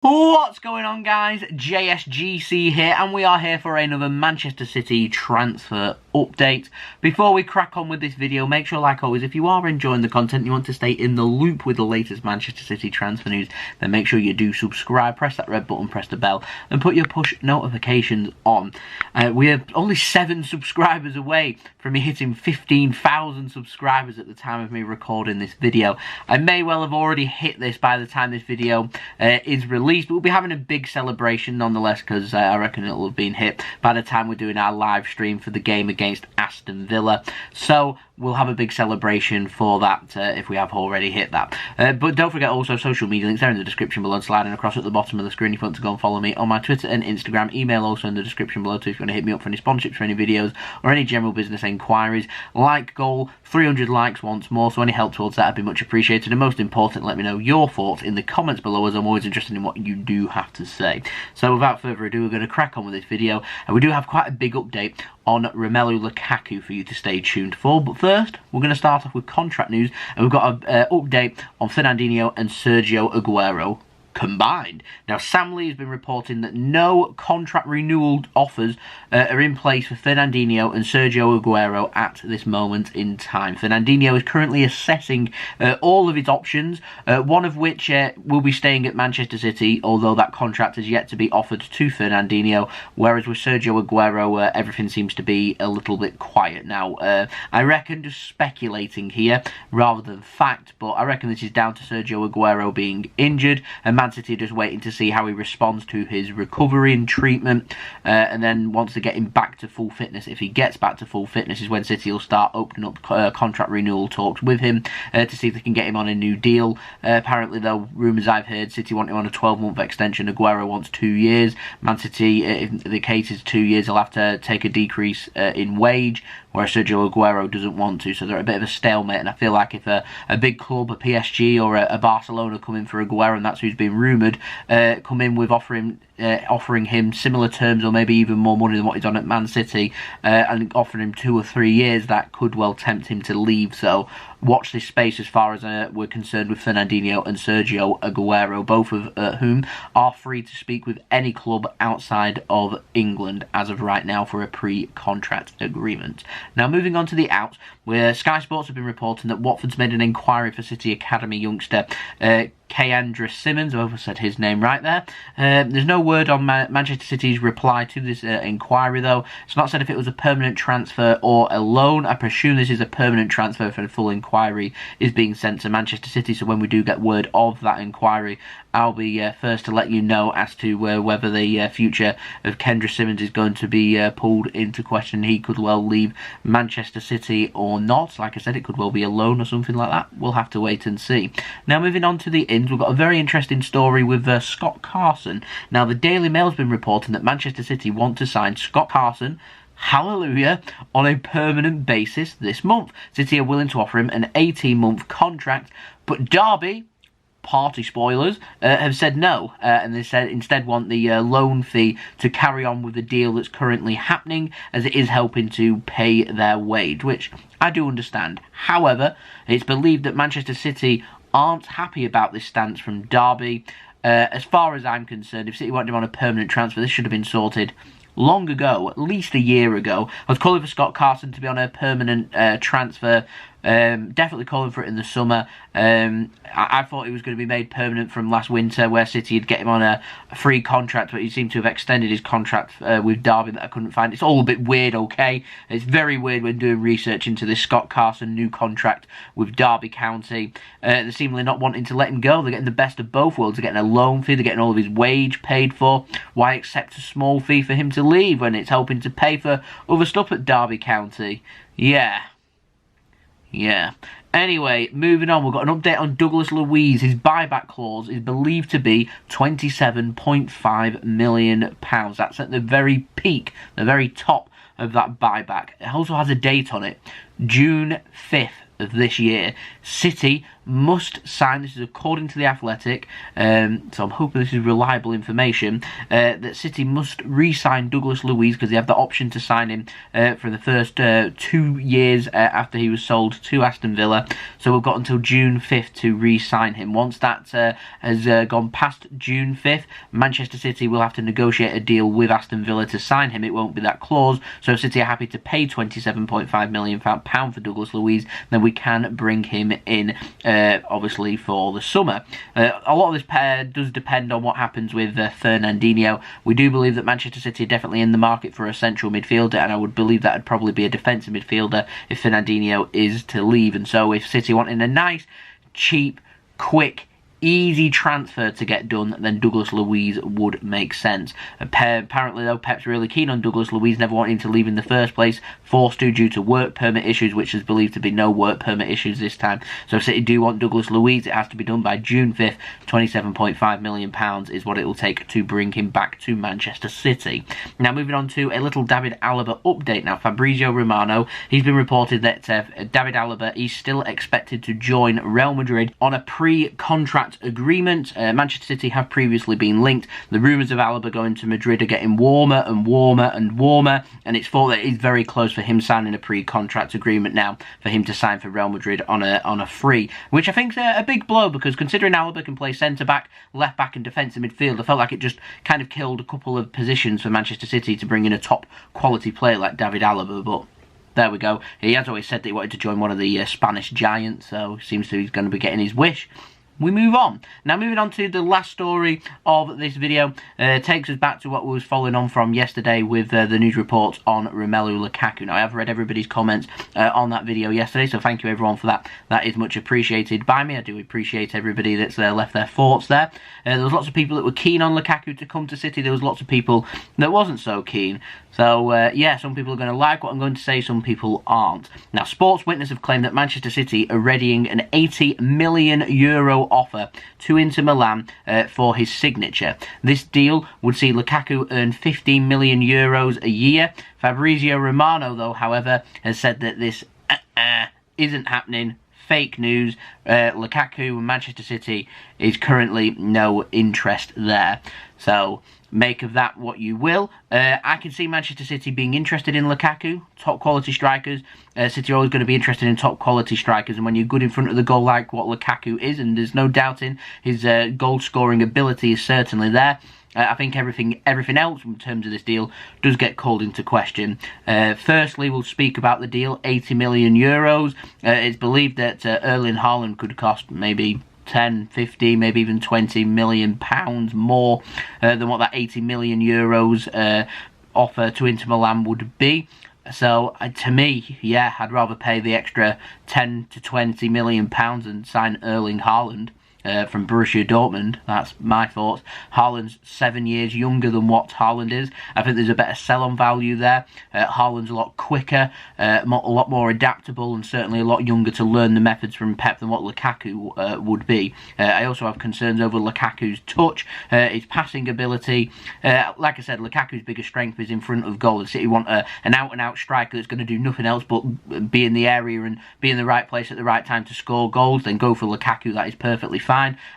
What's going on, guys? JSGC here, and we are here for another Manchester City transfer update. Before we crack on with this video, make sure, like always, if you are enjoying the content, you want to stay in the loop with the latest Manchester City transfer news, then make sure you do subscribe, press that red button, press the bell, and put your push notifications on. We are only 7 subscribers away from me hitting 15,000 subscribers at the time of me recording this video. I may well have already hit this by the time this video is released, but we'll be having a big celebration nonetheless, because I reckon it'll have been hit by the time we're doing our live stream for the game against Aston Villa. So we'll have a big celebration for that if we have already hit that. But don't forget also social media links are in the description below, and sliding across at the bottom of the screen if you want to go and follow me on my Twitter and Instagram. Email also in the description below too if you want to hit me up for any sponsorships for any videos or any general business inquiries. Like goal 300 likes once more, so any help towards that would be much appreciated. And most important, let me know your thoughts in the comments below, as I'm always interested in what you do have to say. So without further ado, we're going to crack on with this video, and we do have quite a big update on Romelu Lukaku for you to stay tuned for. But first, we're going to start off with contract news, and we've got an update on Fernandinho and Sergio Aguero combined. Now, Sam Lee has been reporting that no contract renewal offers are in place for Fernandinho and Sergio Aguero at this moment in time. Fernandinho is currently assessing all of his options, one of which will be staying at Manchester City, although that contract is yet to be offered to Fernandinho, whereas with Sergio Aguero, everything seems to be a little bit quiet. Now, I reckon, just speculating here rather than fact, but I reckon this is down to Sergio Aguero being injured, and Man City are just waiting to see how he responds to his recovery and treatment, and then wants to get him back to full fitness. If he gets back to full fitness is when City will start opening up contract renewal talks with him to see if they can get him on a new deal. Apparently, though, rumours I've heard, City want him on a 12-month extension. Aguero wants 2 years. Man City, if the case is 2 years, he'll have to take a decrease in wage, whereas Sergio Aguero doesn't want to, so they're at a bit of a stalemate. And I feel like if a big club, a PSG or a Barcelona, come in for Aguero, and that's who's been rumoured, come in with offering him similar terms or maybe even more money than what he's on at Man City, and offering him 2 or 3 years, that could well tempt him to leave. So watch this space as far as we're concerned with Fernandinho and Sergio Aguero, both of whom are free to speak with any club outside of England as of right now for a pre-contract agreement. Now, moving on to the outs, where Sky Sports have been reporting that Watford's made an inquiry for City Academy youngster Keyendrah Simmons. I've said his name right there. There's no word on Manchester City's reply to this inquiry, though. It's not said if it was a permanent transfer or a loan. I presume this is a permanent transfer, for the full inquiry is being sent to Manchester City. So when we do get word of that inquiry, I'll be first to let you know as to whether the future of Keyendrah Simmons is going to be pulled into question. He could well leave Manchester City or not. Like I said, it could well be a loan or something like that. We'll have to wait and see. Now, moving on to the ins, we've got a very interesting story with Scott Carson. Now, the Daily Mail's been reporting that Manchester City want to sign Scott Carson, hallelujah, on a permanent basis this month. City are willing to offer him an 18-month contract, but Derby, party spoilers, have said no, and they said instead want the loan fee to carry on with the deal that's currently happening, as it is helping to pay their wage, which I do understand. However, it's believed that Manchester City aren't happy about this stance from Derby. As far as I'm concerned, if City wanted him on a permanent transfer, this should have been sorted long ago, at least a year ago. I was calling for Scott Carson to be on a permanent transfer. Definitely calling for it in the summer. I thought he was going to be made permanent from last winter, where City would get him on a free contract, but he seemed to have extended his contract with Derby that I couldn't find. It's all a bit weird, okay? It's very weird when doing research into this Scott Carson new contract with Derby County. They're seemingly not wanting to let him go. They're getting the best of both worlds. They're getting a loan fee, they're getting all of his wage paid for. Why accept a small fee for him to leave when it's helping to pay for other stuff at Derby County? Yeah. Anyway, moving on, we've got an update on Douglas Luiz. His buyback clause is believed to be £27.5 million. That's at the very peak, the very top of that buyback. It also has a date on it, June 5th of this year. City must sign, this is according to The Athletic, so I'm hoping this is reliable information, that City must re-sign Douglas Luiz because they have the option to sign him for the first 2 years after he was sold to Aston Villa. So we've got until June 5th to re-sign him. Once that has gone past June 5th, Manchester City will have to negotiate a deal with Aston Villa to sign him. It won't be that clause. So if City are happy to pay £27.5 million for Douglas Luiz, then we can bring him in, obviously, for the summer. A lot of this does depend on what happens with Fernandinho. We do believe that Manchester City are definitely in the market for a central midfielder, and I would believe that would probably be a defensive midfielder if Fernandinho is to leave. And so if City wanting a nice, cheap, quick, easy transfer to get done, then Douglas Luiz would make sense. Apparently, though, Pep's really keen on Douglas Luiz, never wanting to leave in the first place, forced to due to work permit issues, which is believed to be no work permit issues this time. So if City do want Douglas Luiz, it has to be done by June 5th. £27.5 million is what it will take to bring him back to Manchester City. Now, moving on to a little David Alaba update now. Fabrizio Romano, he's been reported that David Alaba is still expected to join Real Madrid on a pre-contract agreement. Manchester City have previously been linked. The rumours of Alaba going to Madrid are getting warmer and warmer and warmer, and it's thought that it's very close for him signing a pre-contract agreement now for him to sign for Real Madrid on a free, which I think is a big blow, because considering Alaba can play centre-back, left-back and defensive midfield, I felt like it just kind of killed a couple of positions for Manchester City to bring in a top-quality player like David Alaba, but there we go. He has always said that he wanted to join one of the Spanish giants, so it seems he's going to be getting his wish. We move on. Now, moving on to the last story of this video, takes us back to what we was following on from yesterday with the news reports on Romelu Lukaku. Now, I have read everybody's comments on that video yesterday, so thank you everyone for that. That is much appreciated by me. I do appreciate everybody that's left their thoughts there. There was lots of people that were keen on Lukaku to come to City. There was lots of people that wasn't so keen. So, yeah, some people are going to like what I'm going to say, some people aren't. Now, Sports Witness have claimed that Manchester City are readying an €80 million offer to Inter Milan for his signature. This deal would see Lukaku earn €15 million a year. Fabrizio Romano, though, however, has said that this isn't happening. Fake news. Lukaku and Manchester City is currently no interest there. So make of that what you will. I can see Manchester City being interested in Lukaku, top quality strikers. City are always going to be interested in top quality strikers, and when you're good in front of the goal like what Lukaku is, and there's no doubting his goal scoring ability is certainly there, I think everything else in terms of this deal does get called into question. Firstly, we'll speak about the deal, €80 million. It's believed that Erling Haaland could cost maybe 10, 50, maybe even £20 million more than what that €80 million offer to Inter Milan would be. So, to me, yeah, I'd rather pay the extra 10 to £20 million and sign Erling Haaland from Borussia Dortmund. That's my thoughts. Haaland's 7 years younger than what Haaland is. I think there's a better sell-on value there. Haaland's a lot quicker, a lot more adaptable, and certainly a lot younger to learn the methods from Pep than what Lukaku would be. I also have concerns over Lukaku's touch, his passing ability. Like I said, Lukaku's biggest strength is in front of goal. City want an out-and-out striker that's going to do nothing else but be in the area and be in the right place at the right time to score goals. Then go for Lukaku. That is perfectly fine.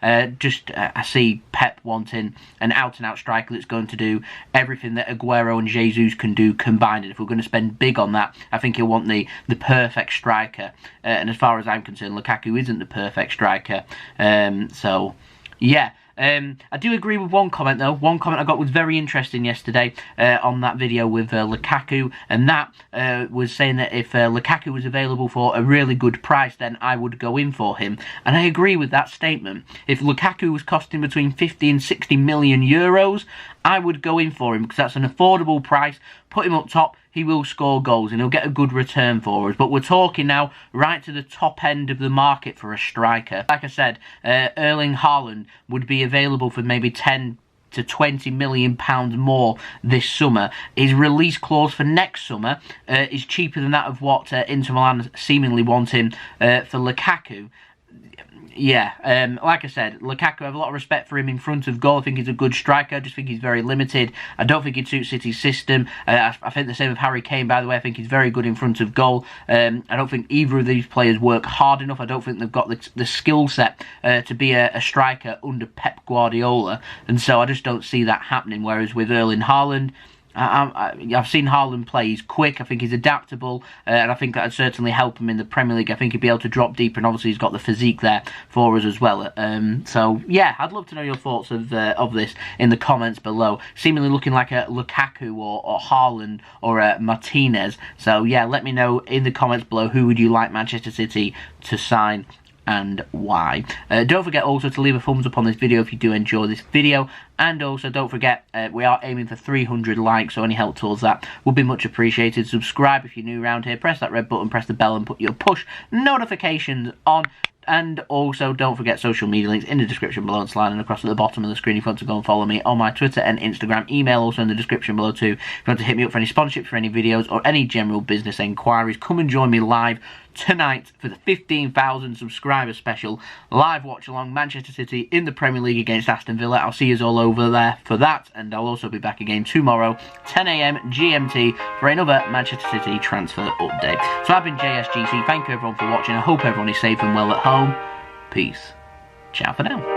I see Pep wanting an out-and-out striker that's going to do everything that Aguero and Jesus can do combined. And if we're going to spend big on that, I think he'll want the perfect striker. And as far as I'm concerned, Lukaku isn't the perfect striker. So, yeah. I do agree with one comment, though. One comment I got was very interesting yesterday on that video with Lukaku, and that was saying that if Lukaku was available for a really good price, then I would go in for him. And I agree with that statement. If Lukaku was costing between 50 and 60 million euros, I would go in for him because that's an affordable price. Put him up top, he will score goals and he'll get a good return for us. But we're talking now right to the top end of the market for a striker. Like I said, Erling Haaland would be available for maybe 10 to £20 million more this summer. His release clause for next summer is cheaper than that of what Inter Milan seemingly want him for Lukaku. yeah, like I said, Lukaku, I have a lot of respect for him in front of goal. I think he's a good striker. I just think he's very limited. I don't think he'd suit City's system. I think the same with Harry Kane, by the way. I think he's very good in front of goal. I don't think either of these players work hard enough. I don't think they've got the skill set to be a striker under Pep Guardiola. And so I just don't see that happening. Whereas with Erling Haaland, I've seen Haaland play. He's quick. I think he's adaptable, and I think that would certainly help him in the Premier League. I think he'd be able to drop deeper, and obviously he's got the physique there for us as well. So yeah, I'd love to know your thoughts of this in the comments below. Seemingly looking like a Lukaku or Haaland or a Martinez. So yeah, let me know in the comments below who would you like Manchester City to sign and why. Don't forget also to leave a thumbs up on this video if you do enjoy this video, and also don't forget we are aiming for 300 likes, so any help towards that would be much appreciated. Subscribe if you're new around here, press that red button, press the bell and put your push notifications on. And also, don't forget social media links in the description below and sliding across at the bottom of the screen if you want to go and follow me on my Twitter and Instagram. Email also in the description below too. If you want to hit me up for any sponsorships, for any videos, or any general business enquiries, come and join me live tonight for the 15,000 subscriber special. Live watch along Manchester City in the Premier League against Aston Villa. I'll see you all over there for that. And I'll also be back again tomorrow, 10 AM GMT, for another Manchester City transfer update. So I've been JSGC. Thank you everyone for watching. I hope everyone is safe and well at home. Peace. Ciao for now.